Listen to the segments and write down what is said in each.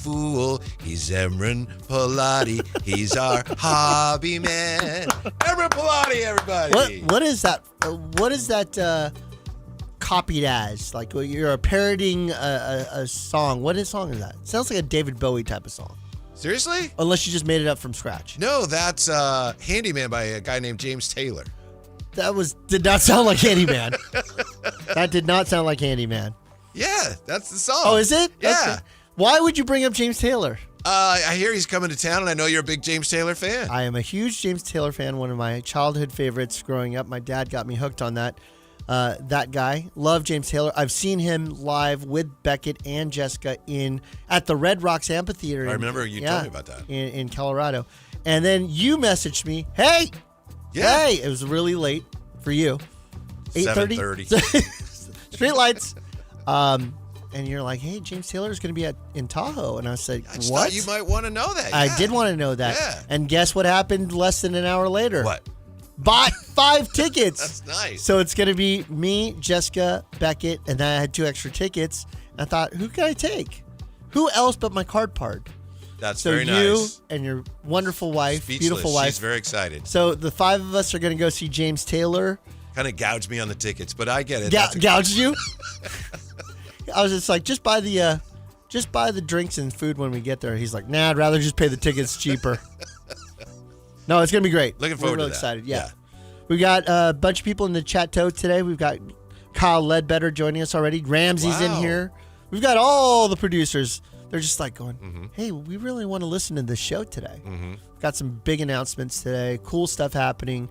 fool. He's Emran Pilati. He's our hobby man. Emran Pilati, everybody. What is that? What is that copied as? Like you're parodying a song. What song is that? Sounds like a David Bowie type of song. Seriously? Unless you just made it up from scratch. No, that's Handyman by a guy named James Taylor. That did not sound like Handyman. That did not sound like Handyman. Yeah, that's the song. Oh, is it? Yeah. Okay. Why would you bring up James Taylor? I hear he's coming to town, and I know you're a big James Taylor fan. I am a huge James Taylor fan. One of my childhood favorites growing up. My dad got me hooked on that. That guy. Love James Taylor. I've seen him live with Beckett and Jessica at the Red Rocks Amphitheater. I remember you told me about that. In Colorado. And then you messaged me, hey, it was really late for you. 8:30. Street lights. And you're like, hey, James Taylor is going to be in Tahoe. And I said, I just what? thought you might want to know that. I did want to know that. Yeah. And guess what happened less than an hour later? What? Bought 5 tickets. That's nice. So it's going to be me, Jessica, Beckett, and then I had 2 extra tickets. And I thought, who can I take? Who else but my card part? That's so very nice. So you and your wonderful wife, Speechless. beautiful wife. She's very excited. So the 5 of us are going to go see James Taylor. Kind of gouged me on the tickets, but I get it. Gouged you? I was just like, just buy the drinks and food when we get there. He's like, nah, I'd rather just pay the tickets cheaper. No, it's going to be great. Looking forward We're really to that. excited. Yeah. We got a bunch of people in the chat today. We've got Kyle Ledbetter joining us already. Ramsey's in here. We've got all the producers. They're just like going, hey, we really want to listen to this show today. Got some big announcements today. Cool stuff happening.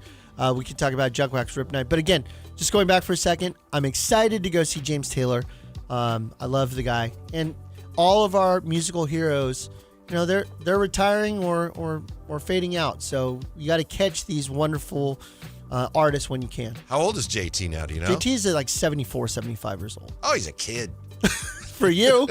We could talk about Junk Wax Rip Night. But again, just going back for a second, I'm excited to go see James Taylor. I love the guy. And all of our musical heroes, they're retiring or fading out. So you got to catch these wonderful artists when you can. How old is JT now, do you know? JT is like 74, 75 years old. Oh, he's a kid. For you,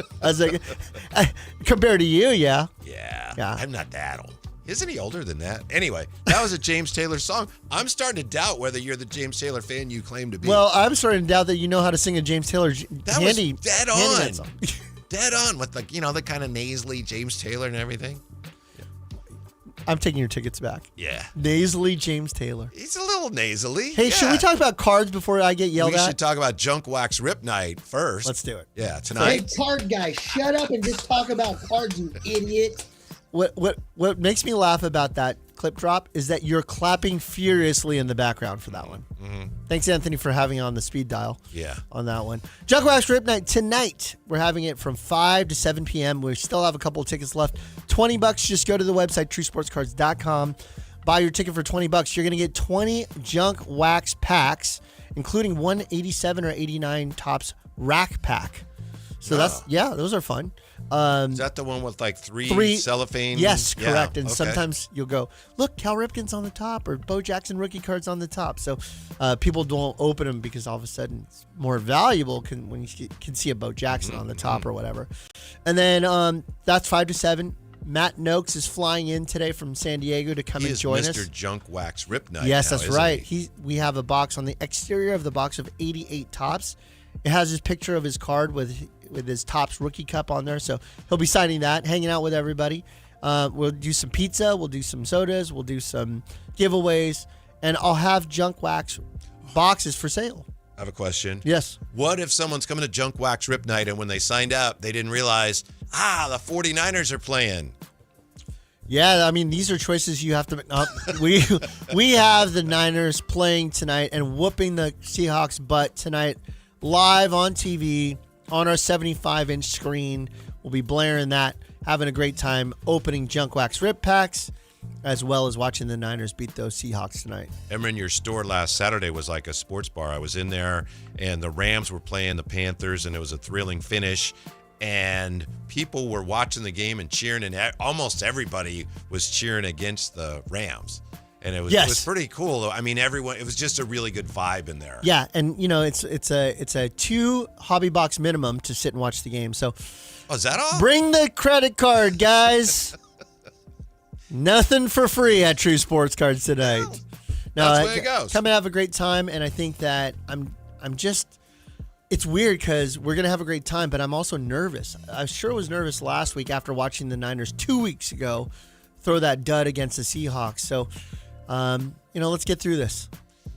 compared to you, yeah. Yeah. I'm not that old. Isn't he older than that? Anyway, that was a James Taylor song. I'm starting to doubt whether you're the James Taylor fan you claim to be. Well, I'm starting to doubt that you know how to sing a James Taylor that was dead on. Song. Dead on with the kind of nasally James Taylor and everything. I'm taking your tickets back. Yeah. Nasally James Taylor. He's a little nasally. Hey, should we talk about cards before I get yelled at? We should talk about Junk Wax Rip Night first. Let's do it. Yeah, tonight. Hey, card guy, shut up and just talk about cards, you idiot. What makes me laugh about that clip drop is that you're clapping furiously in the background for that one. Thanks, Anthony, for having on the speed dial. Yeah. On that one. Junk Wax Rip Night tonight. We're having it from 5 to 7 p.m. We still have a couple of tickets left. $20. Just go to the website truesportscards.com. Buy your ticket for $20. You're going to get 20 Junk Wax packs, including 187 or 89 Tops rack pack. So those are fun. Is that the one with like three cellophane? Yes, correct. And okay. sometimes you'll go, look, Cal Ripken's on the top or Bo Jackson rookie cards on the top. So people don't open them because all of a sudden it's more valuable when you can see a Bo Jackson on the top or whatever. And then that's 5 to 7. Matt Noakes is flying in today from San Diego to come and join us. Mr. Junk Wax Rip Night. Yes, now, that's right. We have a box on the exterior of the box of 88 Tops. It has his picture of his card with his Topps rookie cup on there. So he'll be signing that, hanging out with everybody. We'll do some pizza. We'll do some sodas. We'll do some giveaways. And I'll have Junk Wax boxes for sale. I have a question. Yes. What if someone's coming to Junk Wax Rip Night and when they signed up, they didn't realize, the 49ers are playing? Yeah, I mean, these are choices you have to make. We have the Niners playing tonight and whooping the Seahawks butt tonight live on TV on our 75-inch screen. We'll be blaring that, having a great time opening Junk Wax Rip packs, as well as watching the Niners beat those Seahawks tonight. Remember, in your store last Saturday was like a sports bar. I was in there, and the Rams were playing the Panthers, and it was a thrilling finish. And people were watching the game and cheering, and almost everybody was cheering against the Rams. And it was pretty cool. I mean, everyone. It was just a really good vibe in there. Yeah, and it's a 2 hobby box minimum to sit and watch the game. So, is that all? Bring the credit card, guys. Nothing for free at True Sports Cards tonight. Well, that's the way it goes. Come and have a great time, and I think that I'm just it's weird because we're going to have a great time, but I'm also nervous. I sure was nervous last week after watching the Niners 2 weeks ago throw that dud against the Seahawks. So, let's get through this.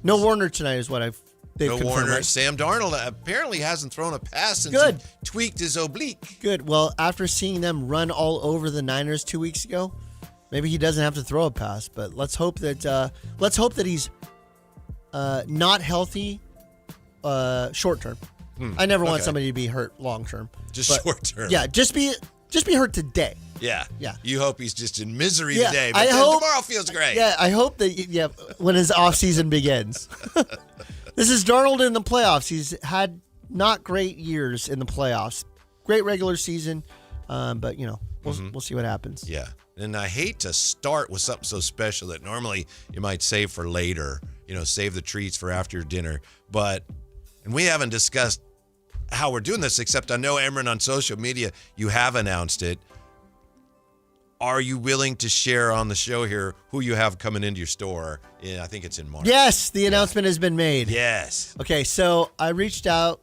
No Warner tonight is what they've No confirmed. Warner. Right? Sam Darnold apparently hasn't thrown a pass since Good. he tweaked his oblique. Good. Well, after seeing them run all over the Niners 2 weeks ago, maybe he doesn't have to throw a pass. But let's hope that he's not healthy short term. I never want somebody to be hurt long term. Just short term. Yeah, just be hurt today. Yeah. Yeah. You hope he's just in misery Yeah, today, but I then hope- tomorrow feels great. Yeah, I hope that when his off season begins. This is Darnold in the playoffs. He's had not great years in the playoffs. Great regular season, but we'll see what happens. Yeah. And I hate to start with something so special that normally you might save for later, save the treats for after your dinner. And we haven't discussed how we're doing this, except I know, Emran, on social media, you have announced it. Are you willing to share on the show here who you have coming into your store? I think it's in March. Yes, the announcement has been made. Yes. Okay, so I reached out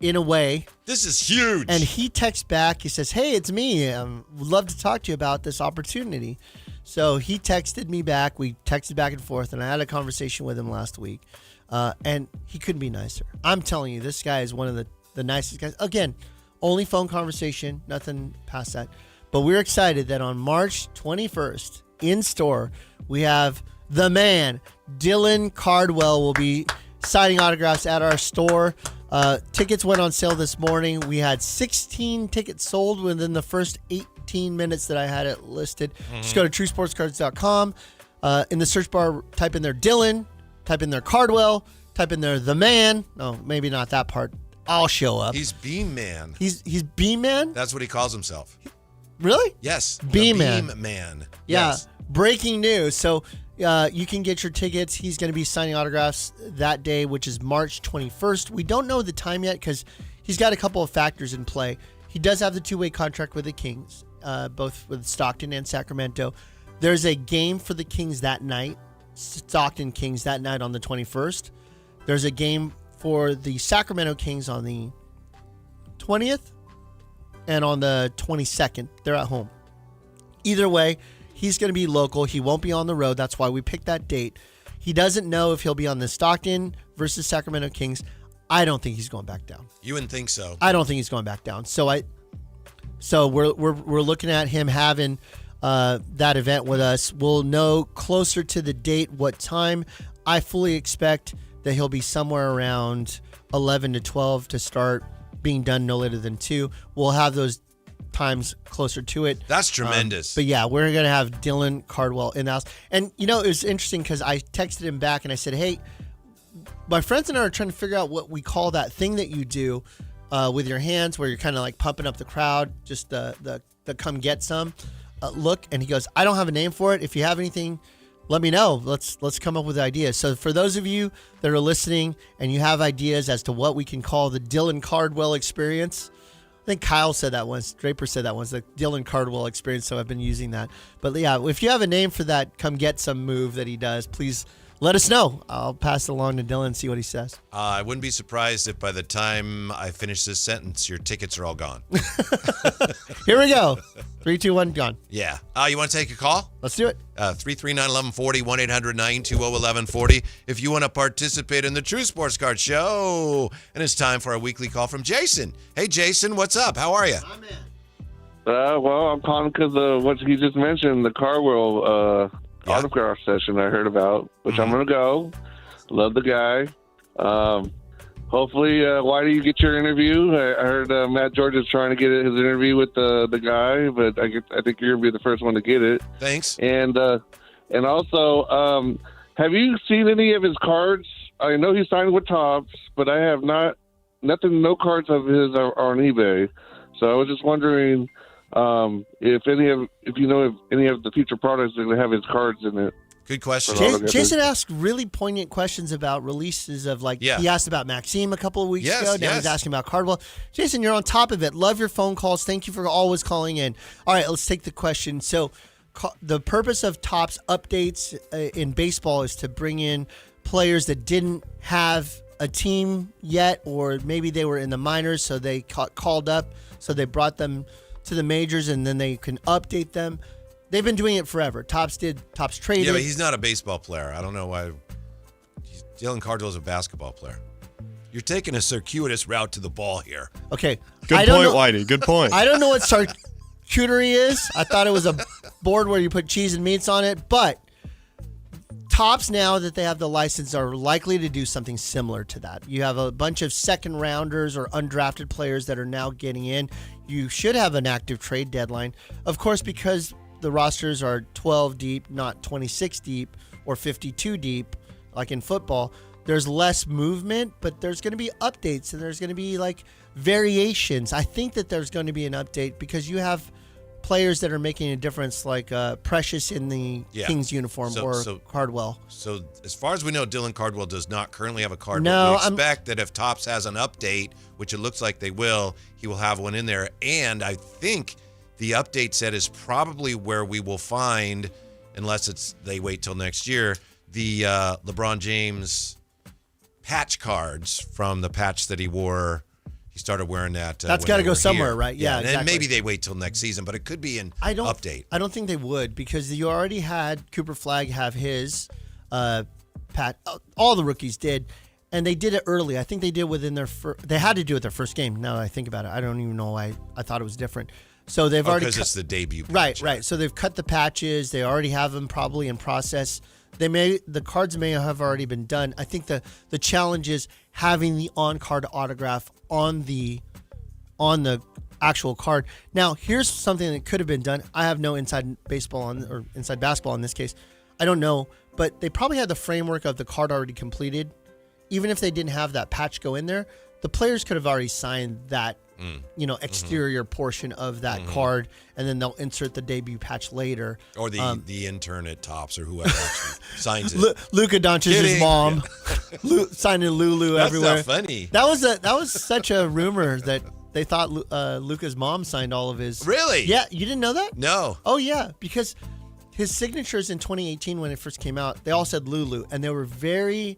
in a way. This is huge. And he texts back. He says, "Hey, it's me. Would love to talk to you about this opportunity." So he texted me back. We texted back and forth, and I had a conversation with him last week. And he couldn't be nicer. I'm telling you, this guy is one of the nicest guys. Again, only phone conversation, nothing past that. But we're excited that on March 21st, in store, we have the man, Dylan Cardwell, will be signing autographs at our store. Tickets went on sale this morning. We had 16 tickets sold within the first 18 minutes that I had it listed. Just go to truesportscards.com. In the search bar, type in there Dylan, type in there Cardwell, type in there the man. No, maybe not that part. I'll show up. He's Beam Man. He's Beam Man? That's what he calls himself. Really? Yes. the Beam Man. Beam Man. Yeah. Yes. Breaking news. So you can get your tickets. He's going to be signing autographs that day, which is March 21st. We don't know the time yet because he's got a couple of factors in play. He does have the two-way contract with the Kings, both with Stockton and Sacramento. There's a game for the Kings that night, Stockton Kings that night on the 21st. There's a game for the Sacramento Kings on the 20th and on the 22nd. They're at home. Either way, he's going to be local. He won't be on the road. That's why we picked that date. He doesn't know if he'll be on the Stockton versus Sacramento Kings. I don't think he's going back down. You wouldn't think so. I don't think he's going back down. So we're looking at him having that event with us. We'll know closer to the date what time. I fully expect that he'll be somewhere around 11 to 12 to start, being done no later than 2. We'll have those times closer to it. That's tremendous. But yeah, we're going to have Dylan Cardwell in the house. And, it was interesting because I texted him back and I said, hey, my friends and I are trying to figure out what we call that thing that you do with your hands where you're kind of like pumping up the crowd, just the come get some look. And he goes, I don't have a name for it. If you have anything, let me know. Let's come up with ideas. So for those of you that are listening and you have ideas as to what we can call the Dylan Cardwell experience, I think Kyle said that once. Draper said that once, the Dylan Cardwell experience. So I've been using that. But yeah, if you have a name for that come get some move that he does, please let us know. I'll pass it along to Dylan and see what he says. I wouldn't be surprised if by the time I finish this sentence, your tickets are all gone. Here we go. 3, 2, 1, gone. Yeah. You want to take a call? Let's do it. 339-1140, 1-800-920-1140. If you want to participate in the True Sports Card Show. And it's time for our weekly call from Jason. Hey, Jason, what's up? How are you? I'm in. Well, I'm calling because of what he just mentioned, the Carwell autograph session I heard about, which I'm going to go. Love the guy. Hopefully, why do you get your interview? I heard Matt George is trying to get his interview with the guy, but I think you're going to be the first one to get it. Thanks. And also, have you seen any of his cards? I know he signed with Topps, but I have no cards of his are on eBay. So I was just wondering if any of the future products are going to have his cards in it. Good question. Jason asked really poignant questions about releases of he asked about Maxime a couple of weeks ago. Now he's asking about Cardwell. Jason, you're on top of it. Love your phone calls. Thank you for always calling in. All right, let's take the question. So the purpose of Topps updates in baseball is to bring in players that didn't have a team yet, or maybe they were in the minors, so they called up, so they brought them to the majors, and then they can update them. They've been doing it forever. Topps traded. Yeah, but he's not a baseball player. I don't know why. Dylan Cardwell's a basketball player. You're taking a circuitous route to the ball here. Okay. Good point, Whitey. Good point. I don't know what charcuterie is. I thought it was a board where you put cheese and meats on it, but Topps, now that they have the license, are likely to do something similar to that. You have a bunch of second rounders or undrafted players that are now getting in. You should have an active trade deadline. Of course, because the rosters are 12 deep, not 26 deep or 52 deep, like in football, there's less movement, but there's going to be updates and there's going to be like variations. I think that there's going to be an update because you have players that are making a difference, like Precious in the Kings uniform or Cardwell. So as far as we know, Dylan Cardwell does not currently have a card. No, but we expect that if Topps has an update, which it looks like they will, he will have one in there. And I think the update set is probably where we will find, unless they wait till next year, the LeBron James patch cards from the patch that he wore. He started wearing that. That's got to go somewhere, right? Yeah, exactly. And maybe they wait till next season, but it could be an update. I don't think they would, because you already had Cooper Flagg have his patch. All the rookies did, and they did it early. I think they did within their they had to do it their first game. Now that I think about it, I don't even know why I thought it was different. So they've already because it's the debut patch. Right. So they've cut the patches. They already have them probably in process. The cards may have already been done. I think the challenge is having the on-card autograph on the actual card. Now, here's something that could have been done. I have no inside baseball or inside basketball in this case. I don't know, but they probably had the framework of the card already completed. Even if they didn't have that patch go in there, the players could have already signed that exterior portion of that card, and then they'll insert the debut patch later. Or the intern at Topps or whoever actually signs it. Luka Doncic's mom signing Lulu everywhere. That's not funny. That was such a rumor that they thought Luka's mom signed all of his. Really? Yeah, you didn't know that? No. Oh yeah, because his signatures in 2018 when it first came out, they all said Lulu, and they were very,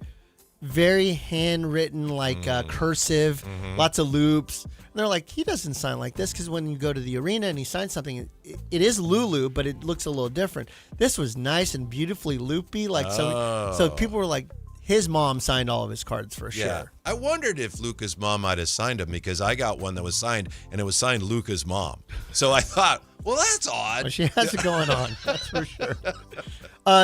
very handwritten, like cursive, lots of loops. And they're like, he doesn't sign like this, because when you go to the arena and he signs something, it is Lulu, but it looks a little different. This was nice and beautifully loopy, so people were like, his mom signed all of his cards for sure. I wondered if Luka's mom might have signed him, because I got one that was signed, and it was signed Luka's mom. So I thought, well, that's odd. Well, she has it going on, that's for sure.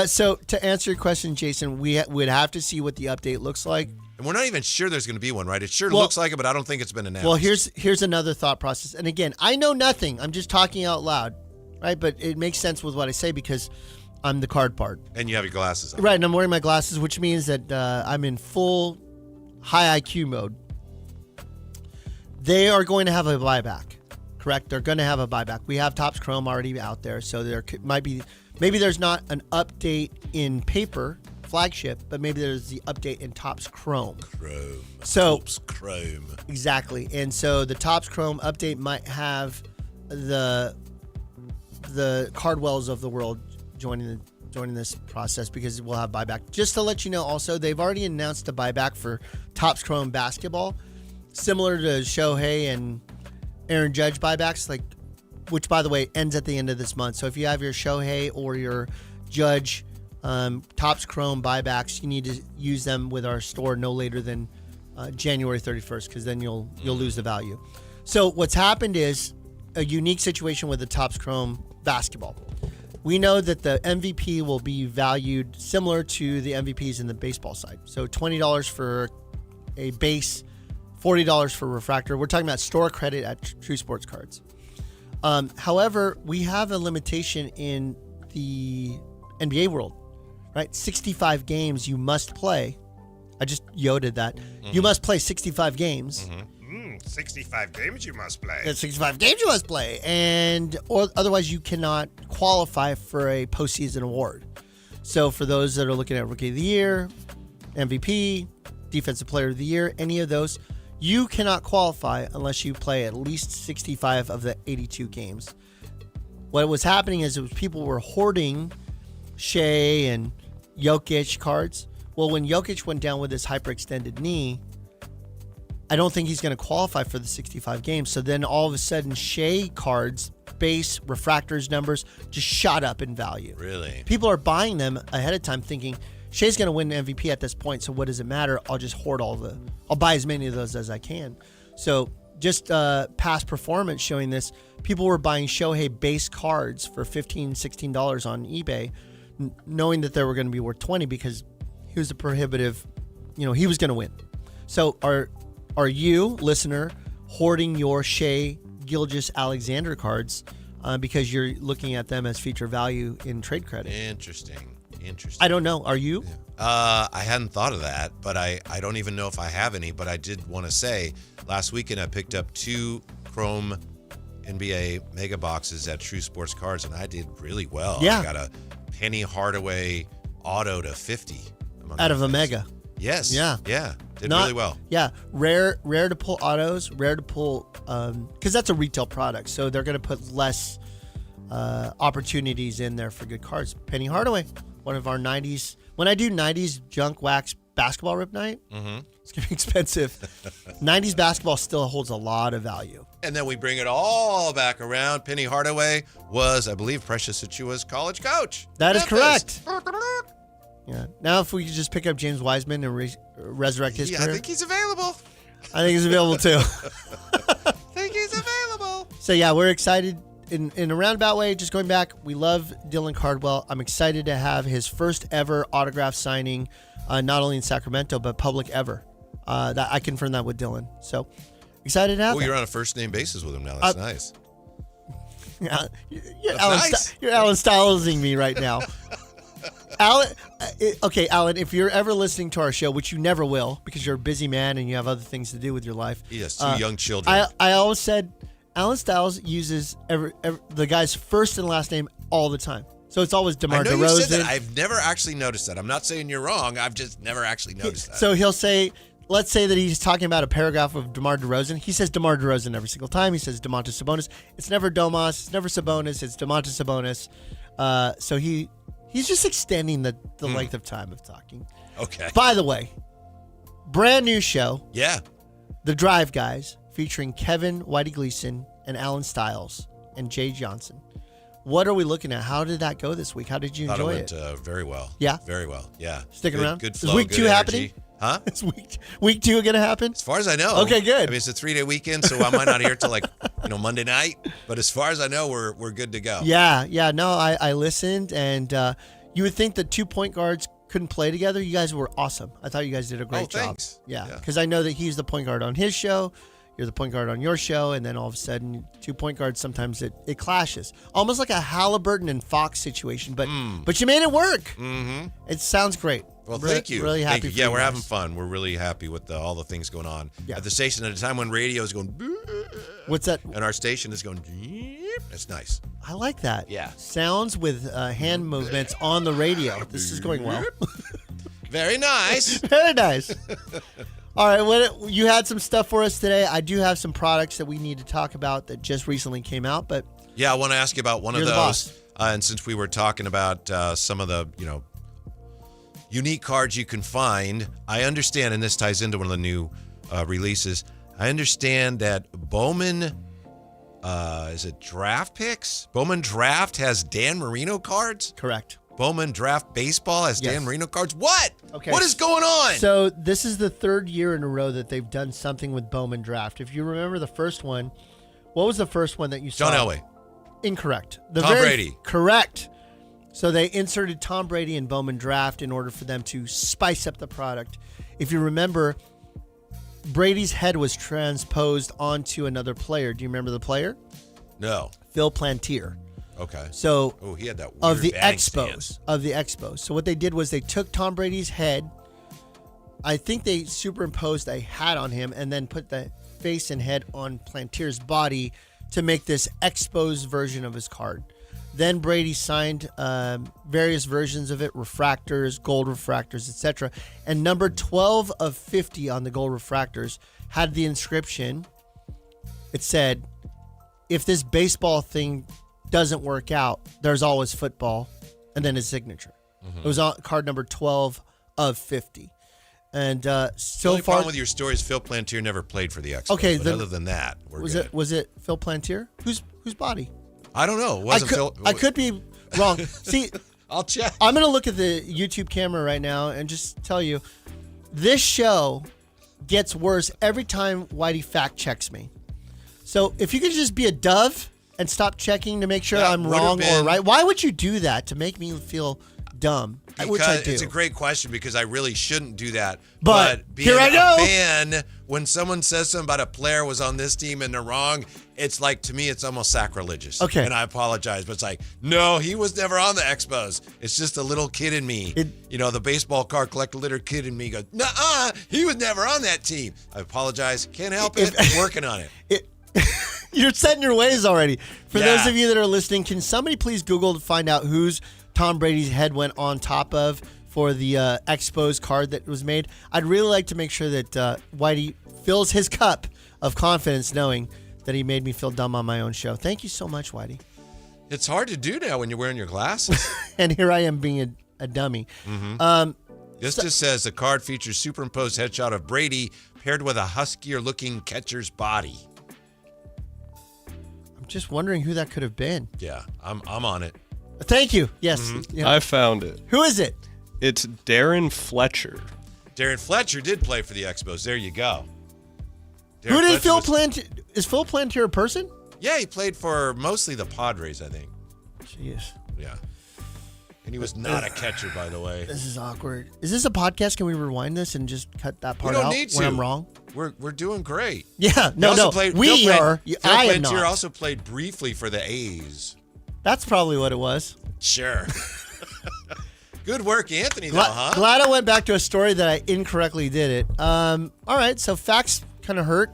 So to answer your question, Jason, we would have to see what the update looks like. And we're not even sure there's going to be one, right? It sure looks like it, but I don't think it's been announced. Well, here's another thought process. And again, I know nothing. I'm just talking out loud, right? But it makes sense with what I say because I'm the card part. And you have your glasses on. Right, and I'm wearing my glasses, which means that I'm in full high IQ mode. They are going to have a buyback, correct? They're going to have a buyback. We have Topps Chrome already out there, so there might be, maybe there's not an update in paper, flagship, but maybe there's the update in Topps Chrome. Topps Chrome. Exactly. And so the Topps Chrome update might have the Cardwells of the world joining this process, because we'll have buyback. Just to let you know, also, they've already announced a buyback for Topps Chrome basketball, similar to Shohei and Aaron Judge buybacks, which, by the way, ends at the end of this month. So if you have your Shohei or your Judge Topps Chrome buybacks, you need to use them with our store no later than January 31st, because then you'll lose the value. So what's happened is a unique situation with the Topps Chrome basketball. We know that the MVP will be valued similar to the MVPs in the baseball side. So $20 for a base, $40 for refractor. We're talking about store credit at True Sports Cards. However, we have a limitation in the NBA world, right? 65 games you must play. I just yoded that. You must play 65 games. 65 games you must play. 65 games you must play, or otherwise you cannot qualify for a postseason award. So for those that are looking at Rookie of the Year, MVP, Defensive Player of the Year, any of those, you cannot qualify unless you play at least 65 of the 82 games. What was happening is people were hoarding Shea and Jokic cards. Well, when Jokic went down with his hyperextended knee, I don't think he's going to qualify for the 65 games. So then all of a sudden, Shea cards, base, refractors numbers just shot up in value. Really? People are buying them ahead of time thinking, Shea's going to win MVP at this point, so what does it matter? I'll just hoard I'll buy as many of those as I can. So just past performance showing this, people were buying Shohei base cards for $15, $16 on eBay, knowing that they were going to be worth $20 because he was a prohibitive, he was going to win. So are you, listener, hoarding your Shea Gilgeous-Alexander cards because you're looking at them as feature value in trade credit? Interesting. I don't know. Are you? I hadn't thought of that, but I don't even know if I have any. But I did want to say, last weekend I picked up 2 Chrome NBA mega boxes at True Sports Cards, and I did really well. Yeah. I got a Penny Hardaway auto to 50. Out of a mega. Yes. Yeah. Yeah. Did really well. Yeah. Rare to pull autos, rare to pull, because that's a retail product. So they're going to put less opportunities in there for good cards. Penny Hardaway, one of our 90s. When I do 90s junk wax basketball rip night, it's going to be expensive. 90s basketball still holds a lot of value. And then we bring it all back around. Penny Hardaway was, I believe, Precious Achua's college coach. That is correct. Yeah. Now, if we could just pick up James Wiseman and resurrect his career. I think he's available. I think he's available too. I think he's available. So, yeah, we're excited. In a roundabout way, just going back, we love Dylan Cardwell. I'm excited to have his first ever autograph signing, not only in Sacramento, but public ever. That I confirmed that with Dylan. So, excited to have Oh, that. you're on a first name basis with him now. That's nice. Yeah, you're That's Alan Stylesing me right now. Alan, Alan, if you're ever listening to our show, which you never will because you're a busy man and you have other things to do with your life. He has 2 young children. I always said Alan Stiles uses the guy's first and last name all the time. So it's always DeMar DeRozan. I know you said that. I've never actually noticed that. I'm not saying you're wrong. I've just never actually noticed that. So he'll say, let's say that he's talking about a paragraph of DeMar DeRozan. He says DeMar DeRozan every single time. He says DeMontis Sabonis. It's never Domas. It's never Sabonis. It's DeMontis Sabonis. So he's just extending the length of time of talking. Okay. By the way, brand new show. Yeah. The Drive Guys, featuring Kevin Whitey Gleason and Alan Stiles and Jay Johnson. What are we looking at? How did that go this week? How did you enjoy it? Very well. Yeah? Very well. Yeah. Sticking around? Good Is flow, week good 2 energy. happening? Huh? Is week 2 going to happen? As far as I know. Okay, good. I mean, it's a 3-day weekend, so I might not hear till Monday night. But as far as I know, we're good to go. Yeah. No, I listened, and you would think that 2 point guards couldn't play together. You guys were awesome. I thought you guys did a great job. Thanks. Yeah, because I know that he's the point guard on his show. You're the point guard on your show, and then all of a sudden, 2 point guards, sometimes it clashes. Almost like a Halliburton and Fox situation, but you made it work. Mm-hmm. It sounds great. Well, thank you. Really happy Thank for you. Yeah, you we're guys. having fun. We're really happy with all the things going on Yeah. at the station at a time when radio is going. What's that? And our station is going. It's nice. I like that. Yeah. Sounds with hand movements on the radio. This is going well. Very nice. Very nice. All right, you had some stuff for us today. I do have some products that we need to talk about that just recently came out, but Yeah, I want to ask you about one of You're the those. boss. And since we were talking about some of the, unique cards you can find, I understand, and this ties into one of the new releases. I understand that Bowman, is it Draft Picks? Bowman Draft has Dan Marino cards. correct. Bowman Draft Baseball has Yes. Dan Marino cards. What? Okay. What is going on? So this is the 3rd year in a row that they've done something with Bowman Draft. If you remember the first one, what was the first one that you saw? John Elway. Incorrect. Tom Brady. Correct. So they inserted Tom Brady in Bowman Draft in order for them to spice up the product. If you remember, Brady's head was transposed onto another player. Do you remember the player? No. Phil Plantier. Okay. So Oh, he had that weird of the batting Expos. stance. Of the Expos. So what they did was they took Tom Brady's head. I think they superimposed a hat on him and then put the face and head on Plantier's body to make this Expos version of his card. Then Brady signed various versions of it, refractors, gold refractors, etc. And number 12 of 50 on the gold refractors had the inscription. It said, if this baseball thing doesn't work out, there's always football, and then his signature. It was on card number 12 of 50. And The so only far, problem with your story is Phil Plantier never played for the Expos. Okay, but then- other than that, we're was good. it Phil Plantier? Whose body? I don't know. It wasn't Phil. I could be wrong. See, I'll check. I'm gonna look at the YouTube camera right now and just tell you, this show gets worse every time Whitey fact checks me. So if you could just be a dove and stop checking to make sure That I'm would have wrong or been- right, why would you do that to make me feel dumb? Which I Because do. it's a great question because I really shouldn't do that. But being here I go. a fan, when someone says something about a player was on this team and they're wrong, it's like, to me, it's almost sacrilegious. Okay. And I apologize, but it's like, no, he was never on the Expos. It's just a little kid in me. The baseball card collector little kid in me goes, nuh-uh, he was never on that team. I apologize. Can't help it. I'm working on it. You're setting your ways already. For Yeah. those of you that are listening, can somebody please Google to find out whose Tom Brady's head went on top of for the Expos card that was made? I'd really like to make sure that Whitey fills his cup of confidence knowing that he made me feel dumb on my own show. Thank you so much, Whitey. It's hard to do now when you're wearing your glasses. And here I am being a dummy. This just says the card features superimposed headshot of Brady paired with a huskier-looking catcher's body. I'm just wondering who that could have been. Yeah, I'm on it. Thank you. Yes. Yeah. I found it. Who is it? It's Darren Fletcher. Darren Fletcher did play for the Expos. There you go. Darren Who did Fletcher Phil was- Plantier? Is Phil Plantier a person? Yeah, he played for mostly the Padres, I think. Jeez. Yeah. And he was not a catcher, by the way. This is awkward. Is this a podcast? Can we rewind this and just cut that part don't out need when to. I'm wrong? We're doing great. Yeah, He no. also played- Phil We played- are. Phil I am Plantier not. also played briefly for the A's. That's probably what it was. Sure. Good work, Anthony, though, huh? Glad I went back to a story that I incorrectly did it. All right, so facts kind of hurt.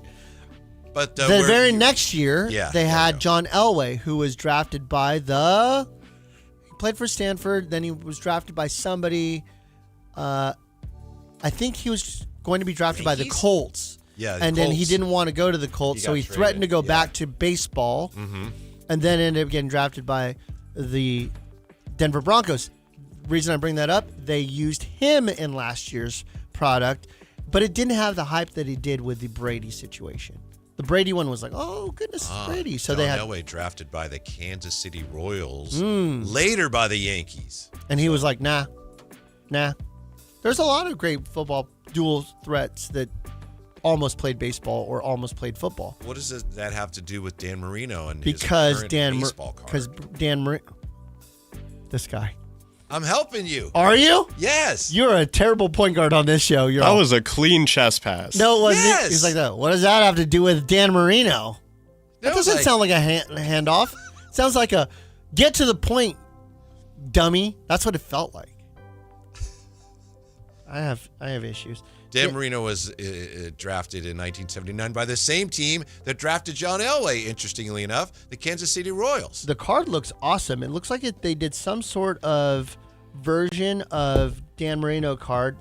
But The very next year, Yeah, they there you had go. John Elway, who was drafted by he played for Stanford, then he was drafted by somebody. I think he was going to be drafted by the Yankees? Colts. Yeah, the And then he Colts. didn't want to go to the Colts, He so got he traded, threatened to go yeah. back to baseball, and then ended up getting drafted by the Denver Broncos. Reason I bring that up, they used him in last year's product, but it didn't have the hype that it did with the Brady situation. The Brady one was like, oh, goodness, it's Brady. So John they had, Elway drafted by the Kansas City Royals, Hmm. later by the Yankees. and he was like, nah. There's a lot of great football dual threats that almost played baseball or almost played football. What does that have to do with Dan Marino and Because his current baseball card? because Dan Marino, this guy. I'm helping you. Are you? Yes. You're a terrible point guard on this show. You're That all- was a clean chest pass. No, it wasn't. Yes. He's like that. What does that have to do with Dan Marino? That was doesn't like- sound like a handoff. It sounds like a get to the point, dummy. That's what it felt like. I have issues. Dan Yeah. Marino was drafted in 1979 by the same team that drafted John Elway, interestingly enough, the Kansas City Royals. The card looks awesome. It looks like they did some sort of version of Dan Marino card,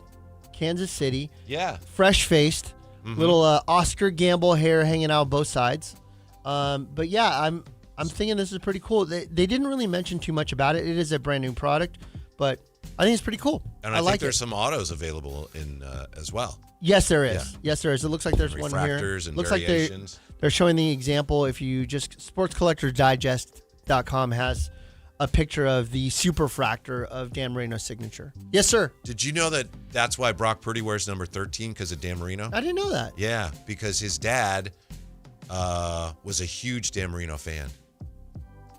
Kansas City, Yeah. fresh-faced, Mm-hmm. little Oscar Gamble hair hanging out both sides. But yeah, I'm thinking this is pretty cool. They didn't really mention too much about it. It is a brand new product, but I think it's pretty cool. And I think like there's it. some autos available in as well. Yes, there is. Yeah. Yes, there is. It looks like there's one here. Refractors and Looks variations. like they're showing the example. If you just sportscollectorsdigest.com has a picture of the superfractor of Dan Marino's signature. Yes, sir. Did you know that that's why Brock Purdy wears number 13 because of Dan Marino? I didn't know that. Yeah, because his dad was a huge Dan Marino fan.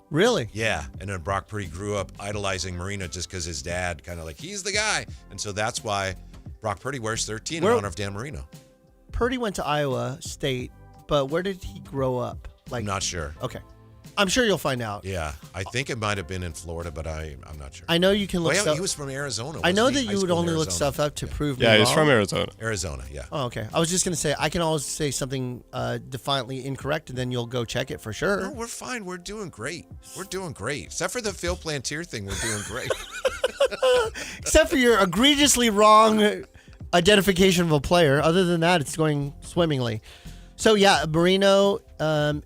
Really? Yeah, and then Brock Purdy grew up idolizing Marino just because his dad kind of like, he's the guy. And so that's why Brock Purdy wears 13 Where- in honor of Dan Marino. Purdy went to Iowa State, but where did he grow up? Like, I'm not sure. okay. I'm sure you'll find out. Yeah, I think it might have been in Florida, but I'm not sure. I know you can look Well, stuff. he was from Arizona. I know wasn't that he? High you would school in only look Arizona. stuff up to prove me Yeah, he's wrong. from Arizona. Arizona, yeah. Oh, okay. I was just going to say, I can always say something defiantly incorrect, and then you'll go check it for sure. No, we're fine. We're doing great. We're doing great. Except for the Phil Plantier thing, we're doing great. Except for your egregiously wrong identification of a player. Other than that, it's going swimmingly. So yeah, Marino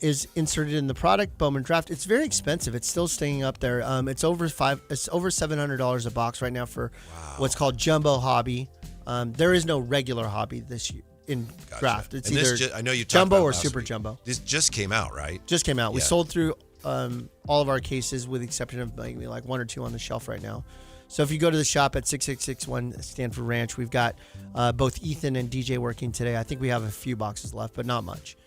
is inserted in the product. Bowman Draft. It's very expensive. It's still staying up there. It's over $700 a box right now for what's called Jumbo Hobby. There is no regular hobby this year in Gotcha. draft. It's And either this I know you talked jumbo about or last super week. jumbo. This just came out, right? Just came out. We Yeah. sold through all of our cases with the exception of maybe like 1 or 2 on the shelf right now. So if you go to the shop at 6661 Stanford Ranch, we've got both Ethan and DJ working today. I think we have a few boxes left, but not much.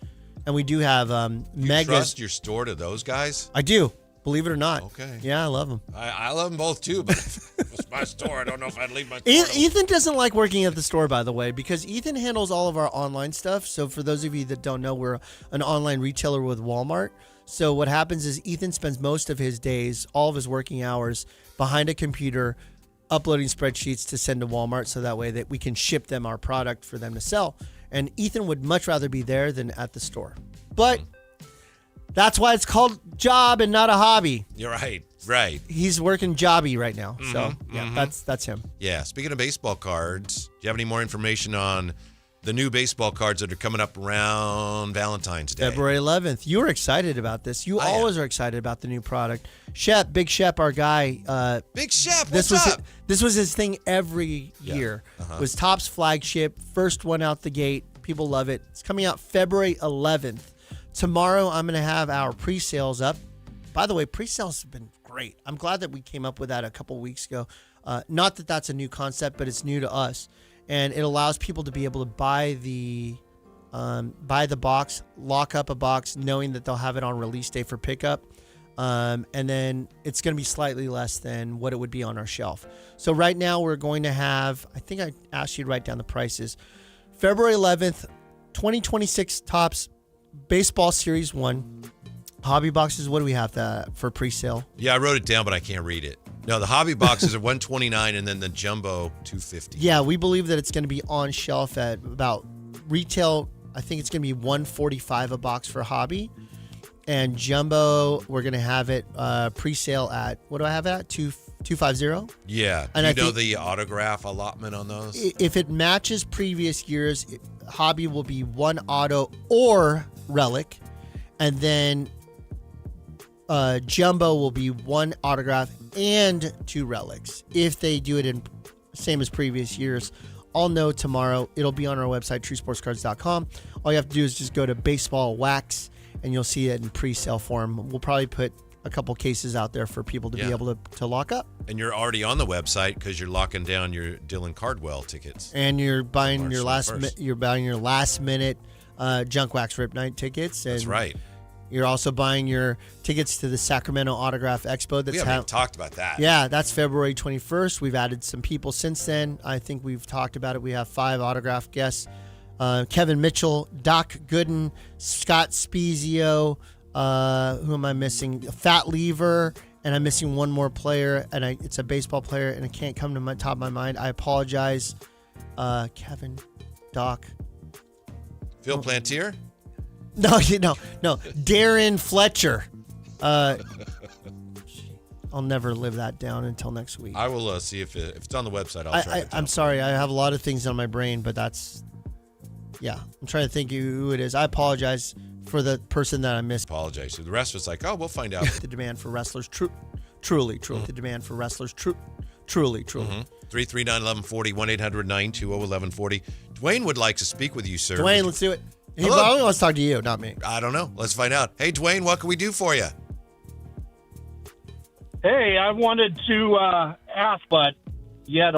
And we do have You Megas. trust your store to those guys? I do, believe it or not. Okay. Yeah, I love them. I love them both too, but if it's my store. I don't know if I'd leave my store. Ethan doesn't like working at the store, by the way, because Ethan handles all of our online stuff. So for those of you that don't know, we're an online retailer with Walmart. So what happens is Ethan spends most of his days, all of his working hours, behind a computer, uploading spreadsheets to send to Walmart so that way that we can ship them our product for them to sell. And Ethan would much rather be there than at the store. But that's why it's called job and not a hobby. You're right. Right. He's working jobby right now. So yeah, that's him. Yeah. Speaking of baseball cards, do you have any more information on the new baseball cards that are coming up around Valentine's Day? February 11th. You were excited about this. You I am. always are excited about the new product. Shep, Big Shep, our guy. Big Chef, This what's was up? this was his thing every year. Was Topps flagship, first one out the gate. People love it. It's coming out February 11th. Tomorrow, I'm going to have our pre-sales up. By the way, pre-sales have been great. I'm glad that we came up with that a couple weeks ago. Not that that's a new concept, but it's new to us. And it allows people to be able to buy the box, lock up a box, knowing that they'll have it on release day for pickup. And then it's going to be slightly less than what it would be on our shelf. So right now we're going to have, I think I asked you to write down the prices. February 11th, 2026 Topps Baseball Series 1. Hobby boxes, what do we have for pre-sale? Yeah, I wrote it down, but I can't read it. No, the hobby boxes are $129, and then the jumbo $250. Yeah, we believe that it's going to be on shelf at about retail. I think it's going to be $145 a box for hobby, and jumbo we're going to have it pre-sale at, what do I have it at? $250. Yeah. And Do I you know think- the autograph allotment on those? If it matches previous years, hobby will be 1 auto or relic, and then jumbo will be 1 autograph and 2 relics. If they do it in same as previous years, I'll know tomorrow. It'll be on our website, truesportscards.com. All you have to do is just go to baseball wax and you'll see it in pre-sale form. We'll probably put a couple cases out there for people to be able to lock up. And you're already on the website because you're locking down your Dylan Cardwell tickets. And you're buying March your 21st. last minute junk wax rip night tickets. And That's right. You're also buying your tickets to the Sacramento Autograph Expo. We haven't even talked about that. Yeah, that's February 21st. We've added some people since then. I think we've talked about it. We have 5 autograph guests. Kevin Mitchell, Doc Gooden, Scott Spezio, who am I missing? Fat Lever, and I'm missing one more player, and it's a baseball player, and it can't come to my top of my mind. I apologize. Kevin, Doc. Phil Plantier? No. Darren Fletcher. I'll never live that down until next week. I will see if it's on the website. I'll try it I'm sorry. I have a lot of things on my brain, but that's... Yeah, I'm trying to think who it is. I apologize for the person that I missed. Apologize. So the rest was like, oh, we'll find out. The demand for wrestlers, truly. The demand for wrestlers, truly. 339-1140, 1-800-920-1140. Dwayne would like to speak with you, sir. Dwayne, let's do it. He Hello. probably wants to talk to you, not me. I don't know. Let's find out. Hey, Dwayne, what can we do for you? Hey, I wanted to ask, but yet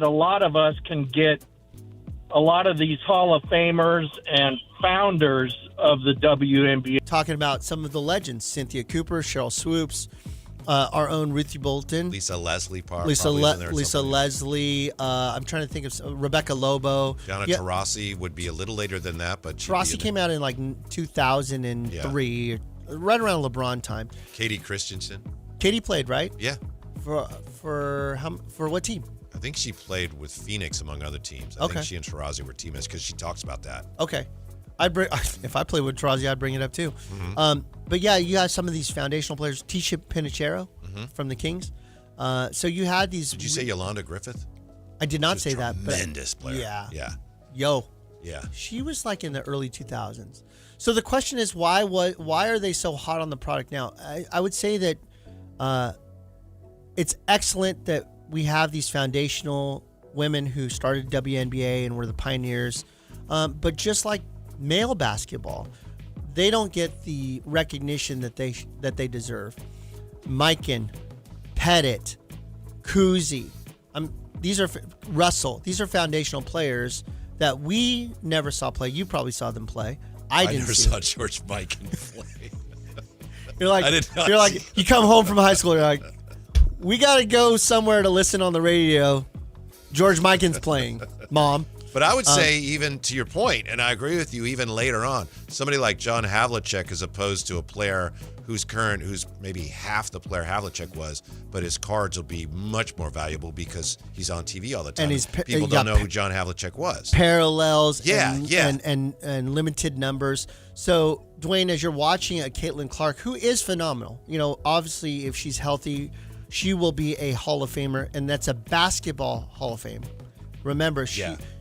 a lot of us can get a lot of these Hall of Famers and founders of the WNBA. Talking about some of the legends: Cynthia Cooper, Cheryl Swoops, our own Ruthie Bolton, Lisa Leslie. Lisa Leslie. Leslie. I'm trying to think of Rebecca Lobo. Donna Taurasi would be a little later than that, but Taurasi came out in like 2003, right around LeBron time. Katie Christensen. Katie played, right? Yeah. For what team? I think she played with Phoenix, among other teams. I think she and Taurasi were teammates because she talks about that. Okay. If I played with Taurasi, I'd bring it up too. Mm-hmm. But yeah, you have some of these foundational players. Tisha Pinachero from the Kings. So you had these. Did you say Yolanda Griffith? I did not She was say that. Tremendous player. Yeah. Yeah. Yo. Yeah. She was like in the early 2000s. So the question is, why are they so hot on the product now? I would say that it's excellent that we have these foundational women who started WNBA and were the pioneers. But just like male basketball, they don't get the recognition that they deserve. Mikan, Pettit, Kuzi, Russell. These are foundational players that we never saw play. You probably saw them play. I didn't. Never saw George Mikan play. You're like, you come home from high school. You're like, we got to go somewhere to listen on the radio. George Mikan's playing, Mom. But I would say, even to your point, and I agree with you, even later on, somebody like John Havlicek, as opposed to a player who's maybe half the player Havlicek was, but his cards will be much more valuable because he's on TV all the time. And people don't know who John Havlicek was. Parallels, and limited numbers. So, Dwayne, as you're watching Caitlin Clark, who is phenomenal, obviously if she's healthy, she will be a Hall of Famer, and that's a basketball Hall of Fame. Remember,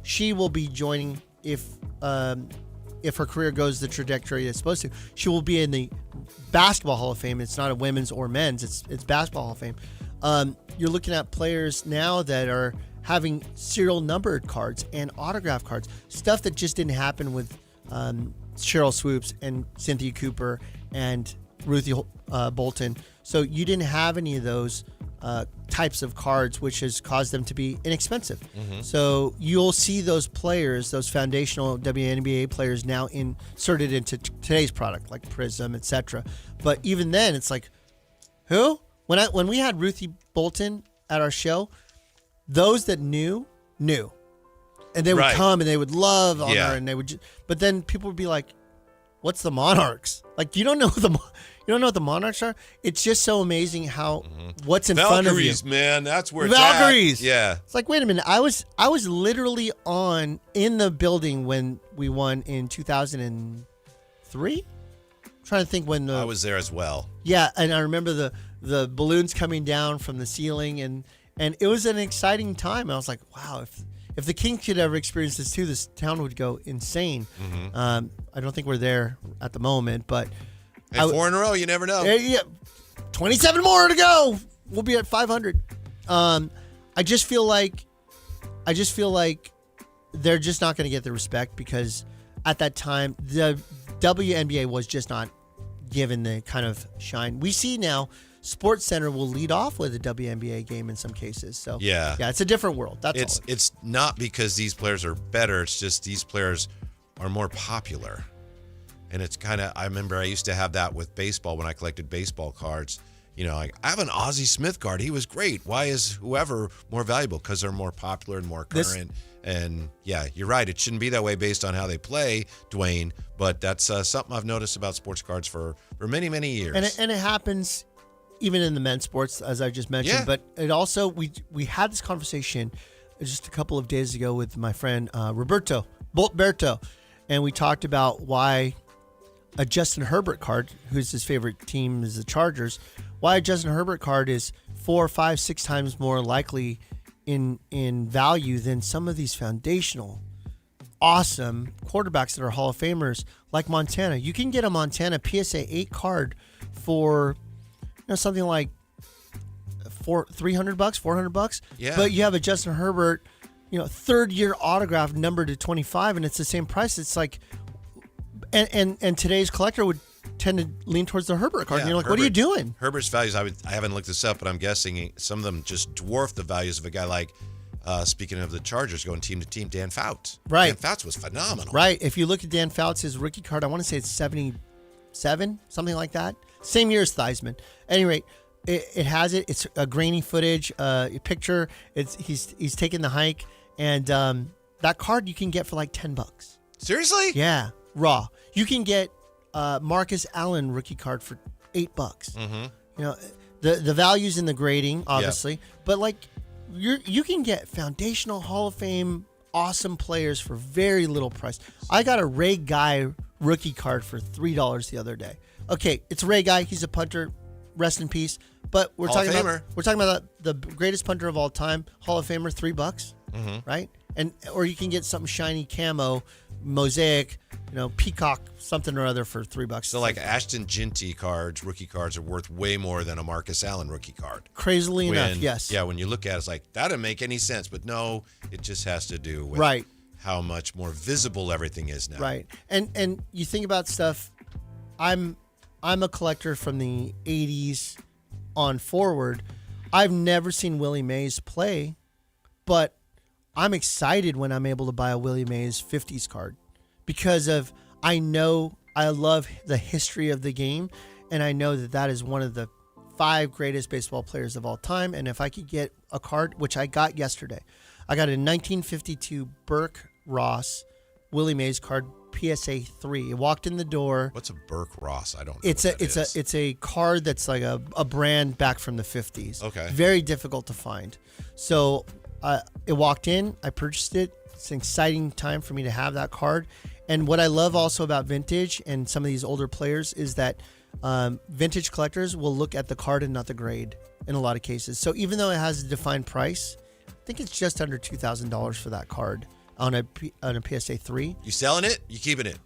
she will be joining if her career goes the trajectory it's supposed to. She will be in the basketball Hall of Fame. It's not a women's or men's. It's basketball Hall of Fame. You're looking at players now that are having serial numbered cards and autograph cards, stuff that just didn't happen with Cheryl Swoops and Cynthia Cooper and Ruthie Bolton. So you didn't have any of those types of cards, which has caused them to be inexpensive. Mm-hmm. So you'll see those players, those foundational WNBA players, now inserted into today's product, like Prism, etc. But even then, it's like, who? When we had Ruthie Bolton at our show, those that knew, and they would come and they would love on her, and they would. But then people would be like, "What's the Monarchs?" Like, you don't know what the Monarchs are? It's just so amazing how what's in front of you. Valkyries, man, that's where Valkyries. It's at. Yeah. It's like, wait a minute. I was literally in the building when we won in 2003. I'm trying to think when I was there as well. Yeah, and I remember the balloons coming down from the ceiling, and it was an exciting time. I was like, wow, if the Kings could ever experience this too, this town would go insane. Mm-hmm. I don't think we're there at the moment, but. Hey, 4 in a row, you never know. Yeah, 27 more to go. We'll be at 500. I just feel like they're just not going to get the respect because at that time the WNBA was just not given the kind of shine we see now. SportsCenter will lead off with a WNBA game in some cases. So yeah, it's a different world. It's not because these players are better. It's just these players are more popular. And it's kind of, I remember I used to have that with baseball when I collected baseball cards. Like, I have an Ozzie Smith card. He was great. Why is whoever more valuable? Because they're more popular and more current. And yeah, you're right. It shouldn't be that way based on how they play, Dwayne. But that's something I've noticed about sports cards for many, many years. And it happens even in the men's sports, as I just mentioned. Yeah. But it also, we had this conversation just a couple of days ago with my friend Roberto Boltberto. And we talked about why a Justin Herbert card, who's his favorite team is the Chargers, why a Justin Herbert card is 4, 5, 6 times more likely in value than some of these foundational, awesome quarterbacks that are Hall of Famers like Montana. You can get a Montana PSA 8 card for something like $300, $400. Yeah. But you have a Justin Herbert, third year autograph numbered to 25, and it's the same price. It's like. And today's collector would tend to lean towards the Herbert card. And you're like, what are you doing? Herbert's values, I haven't looked this up, but I'm guessing some of them just dwarf the values of a guy like, speaking of the Chargers going team to team, Dan Fouts. Right. Dan Fouts was phenomenal. Right. If you look at Dan Fouts' rookie card, I want to say it's 77, something like that. Same year as Theismann. At any rate, it has it. It's a grainy footage, picture. He's taking the hike, and that card you can get for like $10. Seriously? Yeah. Raw. You can get Marcus Allen rookie card for $8. Mm-hmm. The value's in the grading, obviously, but like you can get foundational Hall of Fame awesome players for very little price. I got a Ray Guy rookie card for $3 the other day. Okay, it's Ray Guy. He's a punter. Rest in peace. But we're talking about the greatest punter of all time, Hall of Famer, $3, right? Or you can get something shiny camo mosaic, peacock something or other for $3. So like Ashton Ginty cards, rookie cards are worth way more than a Marcus Allen rookie card. Crazily enough, yes. Yeah, when you look at it, it's like, that doesn't make any sense. But no, it just has to do with right. how much more visible everything is now. Right. And you think about stuff, I'm a collector from the 80s on forward. I've never seen Willie Mays play, but I'm excited when I'm able to buy a Willie Mays 50s card because I love the history of the game, and I know that is one of the 5 greatest baseball players of all time. And if I could get a card, which I got yesterday, I got a 1952 Burke Ross Willie Mays card, PSA 3. It walked in the door. What's a Burke Ross? I don't know. It's a card that's like a brand back from the 50s. Okay. Very difficult to find. So it walked in. I purchased it. It's an exciting time for me to have that card. And what I love also about vintage and some of these older players is that vintage collectors will look at the card and not the grade in a lot of cases. So even though it has a defined price, I think it's just under $2,000 for that card on a PSA 3. You selling it? You keeping it?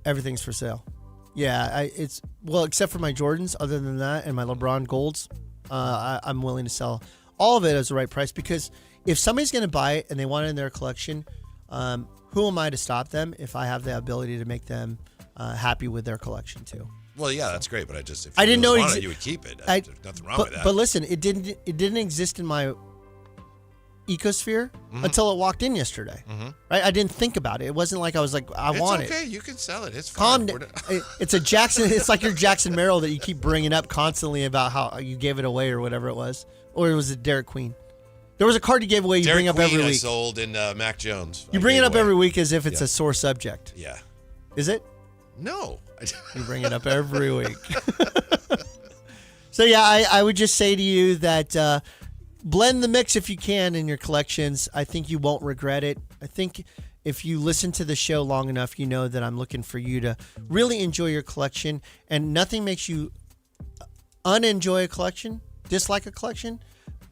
Everything's for sale. Yeah, except for my Jordans. Other than that, and my LeBron Golds, I'm willing to sell all of it at the right price, because if somebody's going to buy it and they want it in their collection, who am I to stop them if I have the ability to make them happy with their collection too? Well, yeah, that's great, but if I didn't know you would keep it. There's nothing wrong with that. But listen, it didn't exist in my ecosphere until it walked in yesterday. Right? I didn't think about it. It wasn't like I was like, I want it. It's okay. You can sell it. It's fine. It's a Jackson. It's like your Jackson Merrill that you keep bringing up constantly about how you gave it away or whatever it was. Or it was a Derek Queen. There was a card you gave away. You Derek bring up Queen every I week. sold in Mac Jones. You bring it up every week as if it's a sore subject. Yeah. Is it? No. You bring it up every week. So yeah, I would just say to you that blend the mix if you can in your collections. I think you won't regret it. I think if you listen to the show long enough, you know that I'm looking for you to really enjoy your collection, and nothing makes you unenjoy a collection, dislike a collection,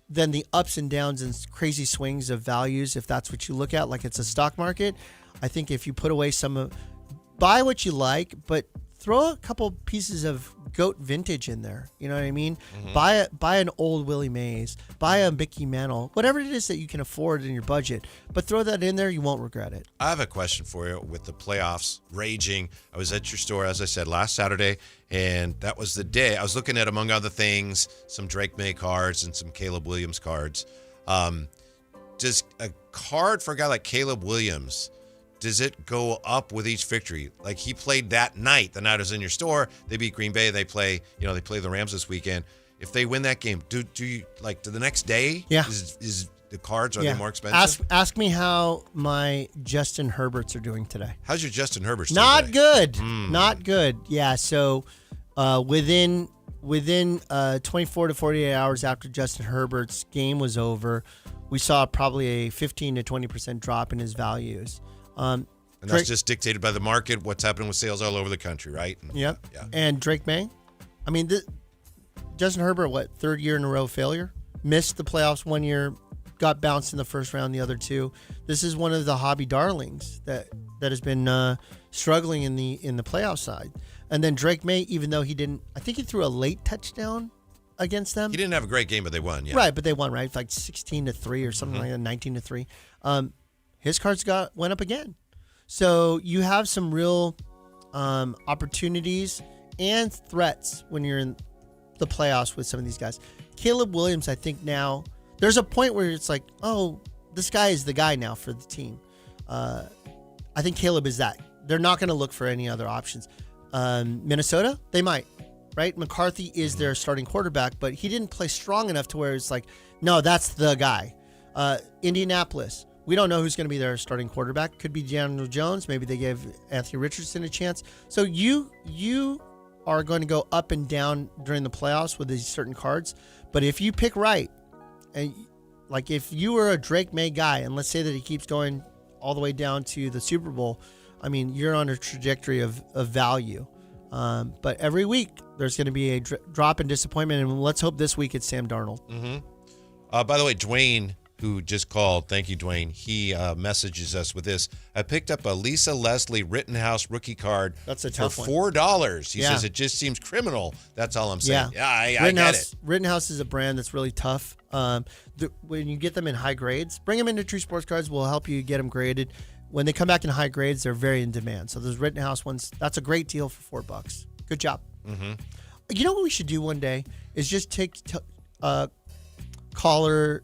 than the ups and downs and crazy swings of values. If that's what you look at, like it's a stock market, I think if you put away buy what you like, but throw a couple pieces of GOAT vintage in there. You know what I mean? Buy an old Willie Mays, buy a Mickey Mantle, whatever it is that you can afford in your budget, but throw that in there. You won't regret it. I have a question for you. With the playoffs raging, I was at your store, as I said, last Saturday, and that was the day. I was looking at, among other things, some Drake May cards and some Caleb Williams cards. Does a card for a guy like Caleb Williams, does it go up with each victory? Like, he played that night. The night was in your store. They beat Green Bay. They play the Rams this weekend. If they win that game, do you like to the next day? Yeah. Is the cards, are they more expensive? Ask me how my Justin Herberts are doing today. How's your Justin Herbert? Not good. Not good. Yeah. So within 24 to 48 hours after Justin Herbert's game was over, we saw probably a 15 to 20% drop in his values. And that's just dictated by the market, what's happening with sales all over the country, right? Yep. Yeah. And Drake May, I mean, Justin Herbert, third year in a row failure? Missed the playoffs 1 year, got bounced in the first round the other 2. This is one of the hobby darlings that has been struggling in the playoff side. And then Drake May, even though he threw a late touchdown against them. He didn't have a great game, but they won, yeah. Right, but they won, right? Like 16-3 or something like that, 19-3. His cards went up again. So you have some real opportunities and threats when you're in the playoffs with some of these guys. Caleb Williams, I think now, there's a point where it's like, oh, this guy is the guy now for the team. I think Caleb is that. They're not going to look for any other options. Minnesota, they might, right? McCarthy is their starting quarterback, but he didn't play strong enough to where it's like, no, that's the guy. Indianapolis, we don't know who's going to be their starting quarterback. Could be Daniel Jones. Maybe they gave Anthony Richardson a chance. So you are going to go up and down during the playoffs with these certain cards. But if you pick right, and like if you were a Drake May guy, and let's say that he keeps going all the way down to the Super Bowl, I mean, you're on a trajectory of value. But every week there's going to be a drop in disappointment, and let's hope this week it's Sam Darnold. By the way, Dwayne who just called. Thank you, Dwayne. He messages us with this. I picked up a Lisa Leslie Rittenhouse rookie card That's a tough for one. $4. He Yeah. says it just seems criminal. That's all I'm saying. Yeah, I get Rittenhouse, it. Rittenhouse is a brand that's really tough. When you get them in high grades, bring them into True Sports Cards. We'll help you get them graded. When they come back in high grades, they're very in demand. So those Rittenhouse ones, that's a great deal for $4. Good job. Mm-hmm. You know what we should do one day is just take callers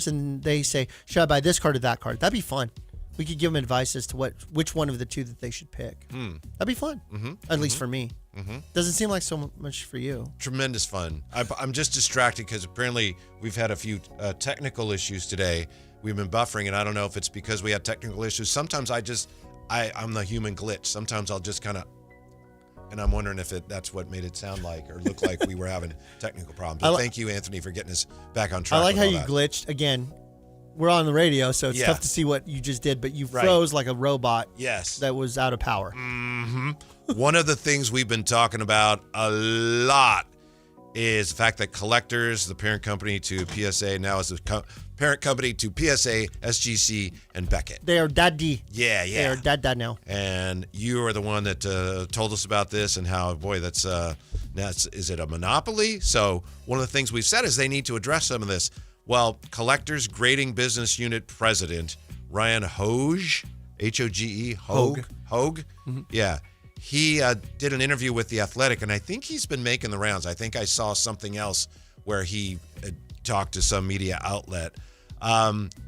and they say, should I buy this card or that card? That'd be fun. We could give them advice as to which one of the two that they should pick. That'd be fun, at least for me. Doesn't seem like so much for you. Tremendous fun. I'm just distracted because apparently we've had a few technical issues today. We've been buffering, and I don't know if it's because we had technical issues. Sometimes I'm the human glitch. Sometimes I'll just kind of, and I'm wondering if that's what made it sound like or look like we were having technical problems. But thank you, Anthony, for getting us back on track. I like how with you all that. glitched. Again, we're on the radio, so it's tough to see what you just did, but you froze like a robot that was out of power. One of the things we've been talking about a lot is the fact that Collectors, the parent company to PSA, now is the parent company to PSA, SGC, and Beckett. They are daddy. Yeah. They are dad now. And you are the one that told us about this and how, boy, is it a monopoly? So one of the things we've said is they need to address some of this. Well, Collectors Grading Business Unit President Ryan Hogue, H-O-G-E, Hogue. Mm-hmm. Yeah. He did an interview with The Athletic, and I think he's been making the rounds. I think I saw something else where he talked to some media outlet.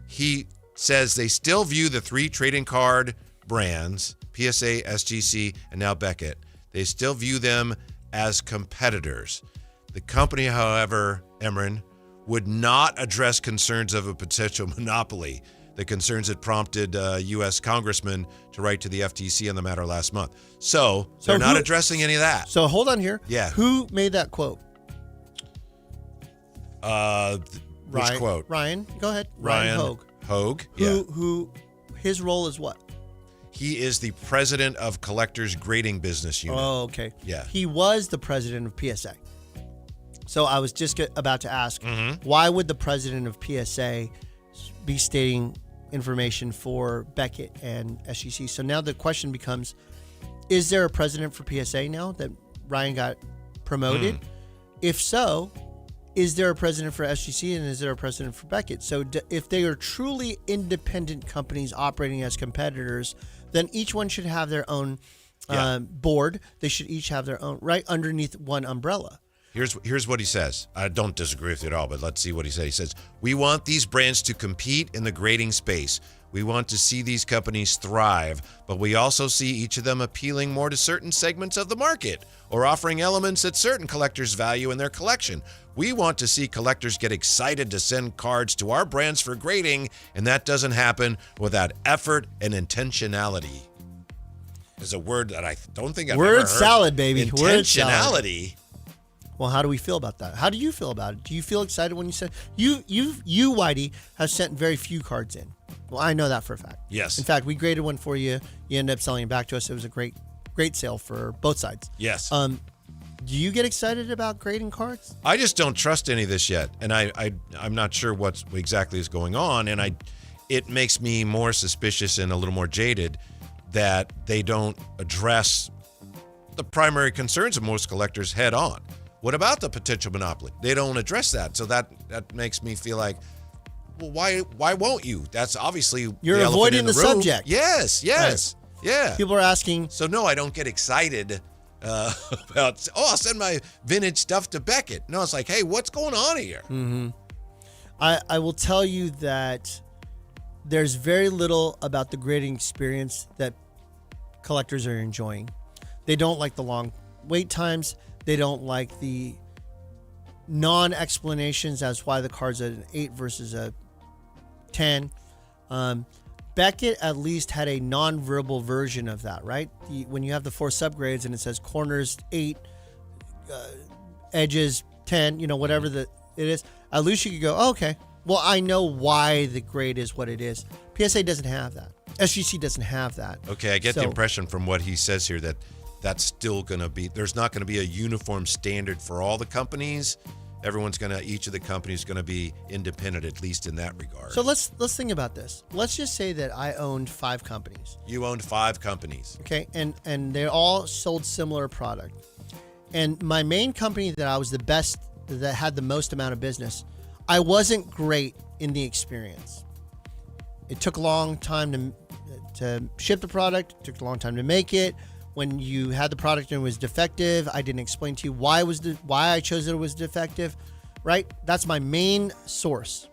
He says they still view the three trading card brands, PSA, SGC, and now Beckett. They still view them as competitors. The company, however, Emron, would not address concerns of a potential monopoly. The concerns had prompted U.S. congressmen to write to the FTC on the matter last month. So they're not addressing any of that. So hold on here. Yeah. Who made that quote? Which quote? Ryan. Go ahead. Ryan Hogue. Hogue. Yeah. Who? His role is what? He is the president of Collectors Grading Business Unit. Oh, okay. Yeah. He was the president of PSA. So I was just about to ask, why would the president of PSA be stating information for Beckett and SGC? So now the question becomes, is there a president for PSA now that Ryan got promoted? If so, is there a president for SGC and is there a president for Beckett? So if they are truly independent companies operating as competitors, then each one should have their own board. They should each have their own, right underneath one umbrella. Here's what he says. I don't disagree with it at all, but let's see what he says. He says, we want these brands to compete in the grading space. We want to see these companies thrive, but we also see each of them appealing more to certain segments of the market or offering elements that certain collectors value in their collection. We want to see collectors get excited to send cards to our brands for grading, and that doesn't happen without effort and intentionality. Is a word that I don't think I've ever heard. Word salad, baby. Word salad. Intentionality. Well, how do we feel about that? How do you feel about it? Do you feel excited when you said you Whitey, have sent very few cards in? Well, I know that for a fact. Yes. In fact, we graded one for you. You ended up selling it back to us. It was a great sale for both sides. Yes. Do you get excited about grading cards? I just don't trust any of this yet, and I'm not sure what exactly is going on, and it makes me more suspicious and a little more jaded that they don't address the primary concerns of most collectors head on. What about the potential monopoly? They don't address that, so that makes me feel like, well, why won't you? That's obviously you're the avoiding in the the room. subject. Yes, right. Yeah. People are asking. So no, I don't get excited about. I'll send my vintage stuff to Beckett. No, it's like, hey, what's going on here? Mm-hmm. I will tell you that there's very little about the grading experience that collectors are enjoying. They don't like the long wait times. They don't like the non-explanations as why the card's at an 8 versus a 10. Beckett at least had a non-verbal version of that, right? When you have the 4 subgrades and it says corners 8, edges 10, whatever it is, at least you could go, oh, okay, well, I know why the grade is what it is. PSA doesn't have that. SGC doesn't have that. Okay, I get the impression from what he says here that that's still going to be, there's not going to be a uniform standard for all the companies, each of the companies going to be independent, at least in that regard. So let's think about this. Let's just say that I owned 5 companies. You owned 5 companies. Okay, and they all sold similar product. And my main company that I was the best, that had the most amount of business, I wasn't great in the experience. It took a long time to ship the product. It took a long time to make it. When you had the product and it was defective, I didn't explain to you why I chose it was defective, right? That's my main source.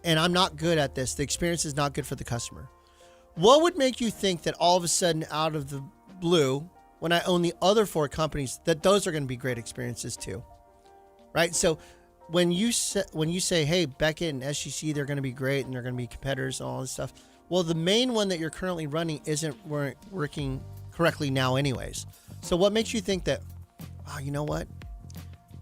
And I'm not good at this. The experience is not good for the customer. What would make you think that all of a sudden, out of the blue, when I own the other 4 companies, that those are going to be great experiences too, right? So when you say, hey, Beckett and SGC, they're going to be great and they're going to be competitors and all this stuff. Well, the main one that you're currently running isn't working correctly now anyways. So what makes you think that, oh, you know what?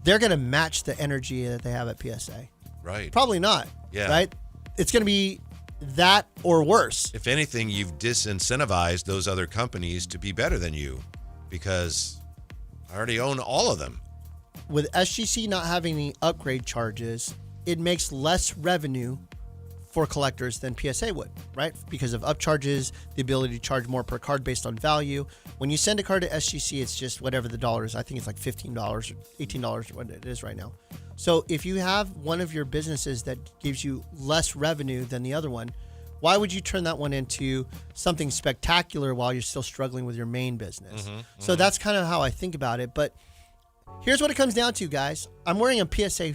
They're going to match the energy that they have at PSA. Right. Probably not. Yeah. Right? It's going to be that or worse. If anything, you've disincentivized those other companies to be better than you because I already own all of them. With SGC not having any upgrade charges, it makes less revenue for collectors than PSA would, right? Because of upcharges, the ability to charge more per card based on value. When you send a card to SGC, it's just whatever the dollar is. I think it's like $15 or $18, what it is right now. So if you have one of your businesses that gives you less revenue than the other one, why would you turn that one into something spectacular while you're still struggling with your main business? So that's kind of how I think about it. But here's what it comes down to, guys. I'm wearing a PSA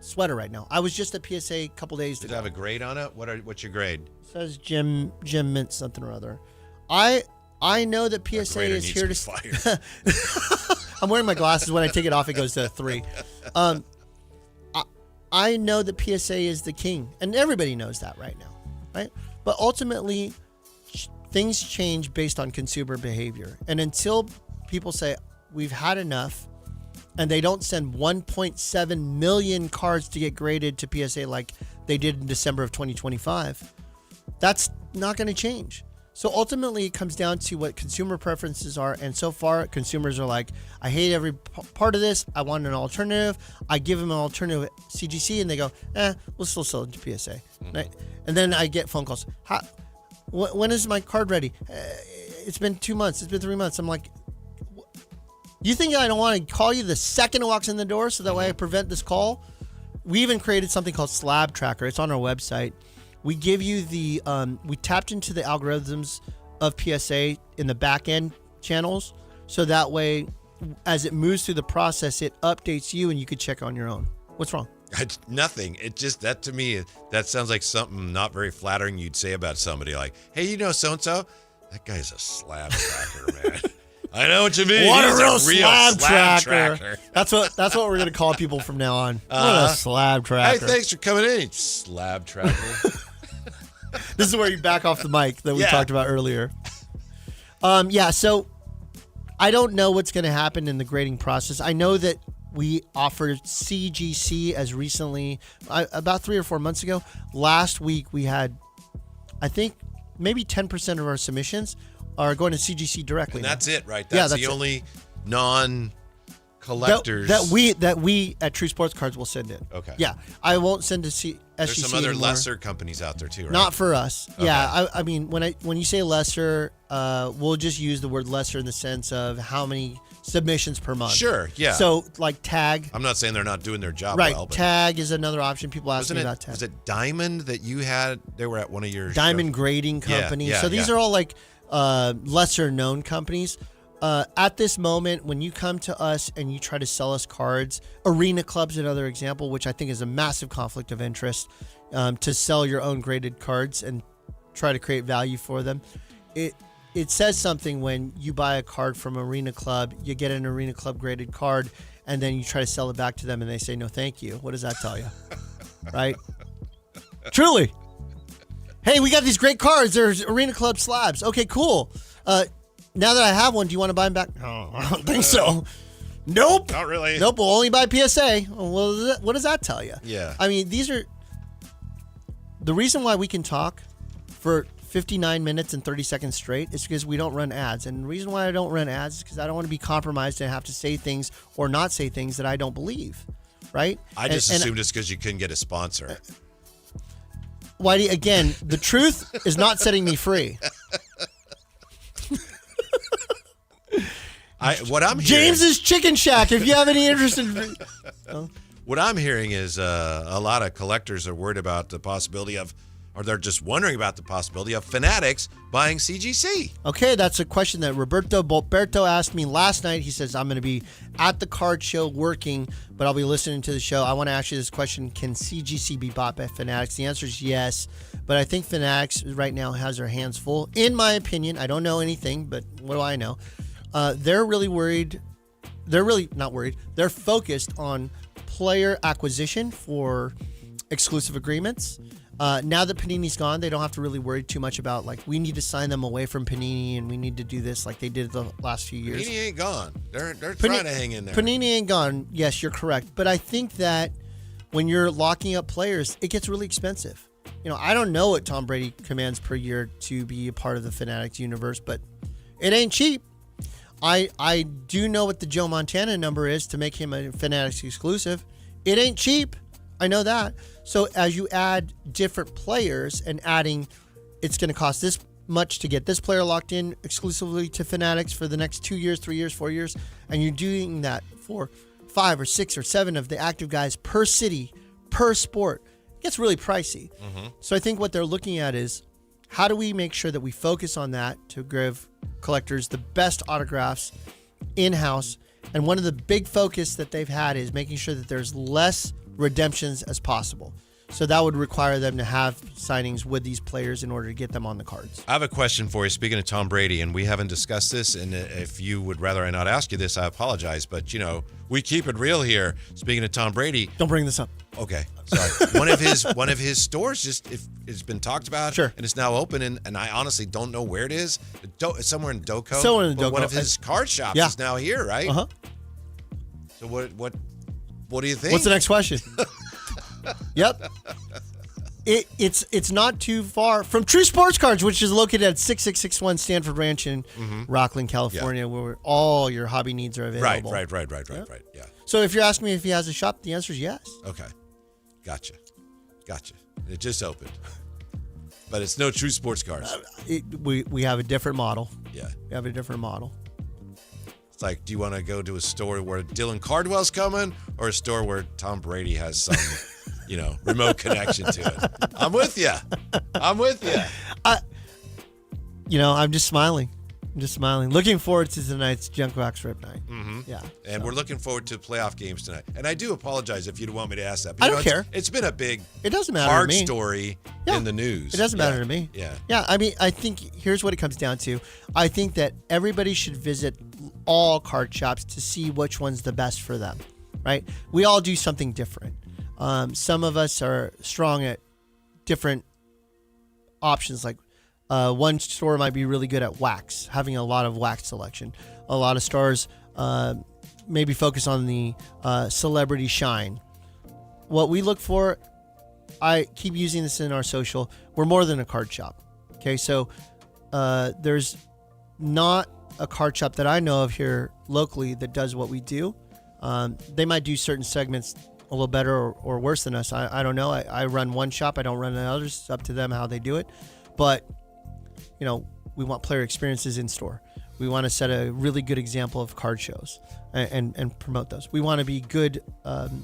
sweater right now. I was just at PSA a couple days ago. Does it have a grade on it? What's your grade? It says Jim Mint something or other. I know that PSA is here to fire. I'm wearing my glasses. When I take it off, it goes to 3. I know that PSA is the king, and everybody knows that right now, right? But ultimately, things change based on consumer behavior, and until people say we've had enough, and they don't send 1.7 million cards to get graded to PSA like they did in December of 2025, that's not going to change. So ultimately, it comes down to what consumer preferences are. And so far, consumers are like, I hate every part of this. I want an alternative. I give them an alternative CGC, and they go, we'll still sell it to PSA. Right? And then I get phone calls. When is my card ready? It's been 2 months. It's been 3 months. I'm like, you think I don't want to call you the second it walks in the door so that way I prevent this call? We even created something called Slab Tracker. It's on our website. We give you we tapped into the algorithms of PSA in the back end channels. So that way, as it moves through the process, it updates you and you could check on your own. What's wrong? Nothing. It just, that to me, that sounds like something not very flattering you'd say about somebody. Like, hey, you know so-and-so? That guy's a slab tracker, man. I know what you mean. What He's a real slab tracker. tracker. That's what we're going to call people from now on. What a slab tracker. Hey, thanks for coming in, slab tracker. This is where you back off the mic that we talked about earlier. So I don't know what's going to happen in the grading process. I know that we offered CGC as recently, about 3 or 4 months ago. Last week we had, I think, maybe 10% of our submissions are going to CGC directly. And that's it, right? That's the only non-collectors. That we at True Sports Cards will send in. Okay. Yeah. I won't send to SGC There's some other anymore. lesser companies out there too, right? Not for us. Okay. Yeah. I mean, when you say lesser, we'll just use the word lesser in the sense of how many submissions per month. Sure, yeah. So like Tag. I'm not saying they're not doing their job Right. well. But Tag is another option. People ask me about Tag. Was it Diamond that you had? They were at one of your Diamond shows? Grading Company. Yeah, So these are all like lesser known companies. At this moment, when you come to us and you try to sell us cards, Arena Club's another example, which I think is a massive conflict of interest, to sell your own graded cards and try to create value for them. It says something when you buy a card from Arena Club, you get an Arena Club graded card, and then you try to sell it back to them and they say, no, thank you. What does that tell you? Right? Truly. Hey, we got these great cards. There's Arena Club slabs. Okay, cool. Now that I have one, do you want to buy them back? No, I don't think so. Nope. Not really. Nope, we'll only buy PSA. Well, what does that tell you? Yeah. I mean, these are... The reason why we can talk for 59 minutes and 30 seconds straight is because we don't run ads. And the reason why I don't run ads is because I don't want to be compromised and have to say things or not say things that I don't believe. right? I just assumed it's because you couldn't get a sponsor. Whitey, again, the truth is not setting me free. What I'm hearing, James's Chicken Shack. If you have any interest in, what I'm hearing is a lot of collectors are worried about the possibility of, or they're just wondering about the possibility of Fanatics buying CGC. Okay, that's a question that Roberto asked me last night. He says, I'm going to be at the card show working, but I'll be listening to the show. I want to ask you this question. Can CGC be bought by Fanatics? The answer is yes, but I think Fanatics right now has their hands full. In my opinion, I don't know anything, but what do I know? They're really worried. They're really not worried. They're focused on player acquisition for exclusive agreements. Now that Panini's gone, they don't have to really worry too much about, like, we need to sign them away from Panini and we need to do this like they did the last few years. Panini ain't gone. They're trying to hang in there. Panini ain't gone. Yes, you're correct. But I think that when you're locking up players, it gets really expensive. You know, I don't know what Tom Brady commands per year to be a part of the Fanatics universe, but it ain't cheap. I do know what the Joe Montana number is to make him a Fanatics exclusive. It ain't cheap. I know that. So as you add different players and adding, it's going to cost this much to get this player locked in exclusively to Fanatics for the next 2 years, 3 years, 4 years, and you're doing that for 5 or 6 or 7 of the active guys per city, per sport, it gets really pricey. Mm-hmm. So I think what they're looking at is, how do we make sure that we focus on that to give collectors the best autographs in-house? And one of the big focus that they've had is making sure that there's less redemptions as possible. So that would require them to have signings with these players in order to get them on the cards. I have a question for you. Speaking of Tom Brady, and we haven't discussed this, and if you would rather I not ask you this, I apologize. But, you know, we keep it real here. Speaking of Tom Brady. Don't bring this up. Okay, sorry. one of his stores just it's been talked about. Sure. And it's now open, and I honestly don't know where it is. It's somewhere in Doco. Somewhere in But one Doco. of his card shops is now here, right? Uh-huh. So what do you think? What's the next question? Yep. It's not too far from True Sports Cards, which is located at 6661 Stanford Ranch in Rockland, California, where all your hobby needs are available. Right. Yeah. So if you're asking me if he has a shop, the answer is yes. Okay. Gotcha. It just opened. But it's no True Sports Cards. We have a different model. Yeah. We have a different model. It's like, do you want to go to a store where Dylan Cardwell's coming, or a store where Tom Brady has some, remote connection to it? I'm with you. I'm just smiling. Looking forward to tonight's Junk Box Rip Night. Mm-hmm. Yeah. And we're looking forward to playoff games tonight. And I do apologize if you don't want me to ask that. But I don't care. It's been a big It doesn't matter hard to me. story in the news. It doesn't matter to me. Yeah. Yeah, I mean, I think here's what it comes down to. I think that everybody should visit all card shops to see which one's the best for them, right? We all do something different. Some of us are strong at different options. Like one store might be really good at wax, having a lot of wax selection. A lot of stores maybe focus on the celebrity shine. What we look for, I keep using this in our social, we're more than a card shop. Okay, so there's not a card shop that I know of here locally that does what we do. They might do certain segments a little better or worse than us. I don't know. I run one shop. I don't run others. It's up to them how they do it. But, we want player experiences in store. We want to set a really good example of card shows and promote those. We want to be good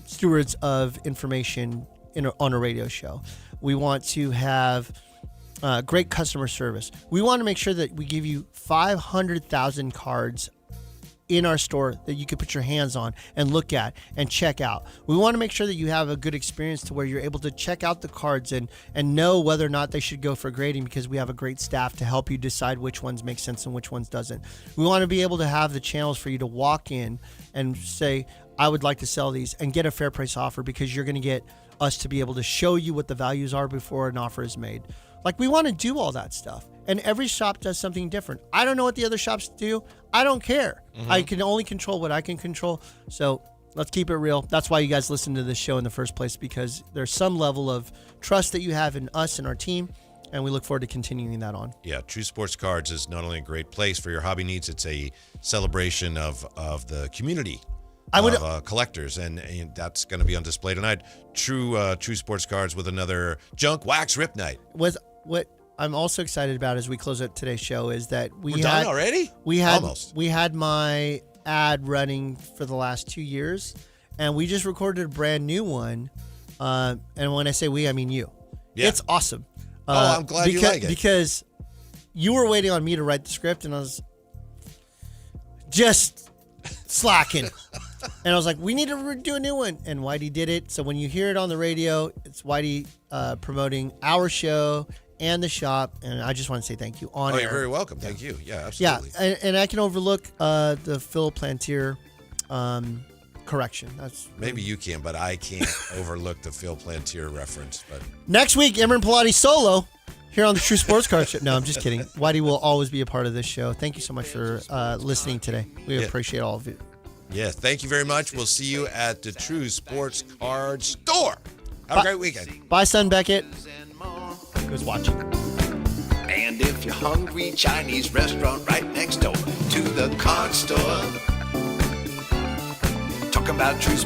stewards of information on a radio show. We want to have great customer service. We want to make sure that we give you 500,000 cards in our store that you can put your hands on and look at and check out. We want to make sure that you have a good experience to where you're able to check out the cards and know whether or not they should go for grading, because we have a great staff to help you decide which ones make sense and which ones doesn't. We want to be able to have the channels for you to walk in and say, I would like to sell these, and get a fair price offer, because you're going to get us to be able to show you what the values are before an offer is made. Like, we want to do all that stuff. And every shop does something different. I don't know what the other shops do. I don't care. Mm-hmm. I can only control what I can control. So let's keep it real. That's why you guys listen to this show in the first place, because there's some level of trust that you have in us and our team, and we look forward to continuing that on. Yeah, True Sports Cards is not only a great place for your hobby needs, it's a celebration of the community collectors, and that's going to be on display tonight. True sports cards with another junk wax rip night. What I'm also excited about as we close out today's show is that We're done already? We had Almost. We had my ad running for the last 2 years, and we just recorded a brand new one. And when I say we, I mean you. Yeah. It's awesome. I'm glad you like it. Because you were waiting on me to write the script, and I was just slacking. And I was like, we need to do a new one. And Whitey did it. So when you hear it on the radio, it's Whitey promoting our show and the shop. And I just want to say thank you on air. You're very welcome. Thank you. Yeah, absolutely. Yeah, and I can overlook the Phil Plantier correction. That's Maybe you can, but I can't overlook the Phil Plantier reference. But next week, Emran Pilati solo here on the True Sports Card Show. No, I'm just kidding. Whitey will always be a part of this show. Thank you so much for listening today. We appreciate all of it. Yeah, thank you very much. We'll see you at the True Sports Card Store. Have a great weekend. Bye, son Beckett. Who's watching? And if you're hungry, Chinese restaurant right next door to the card store. Talking about True Sports.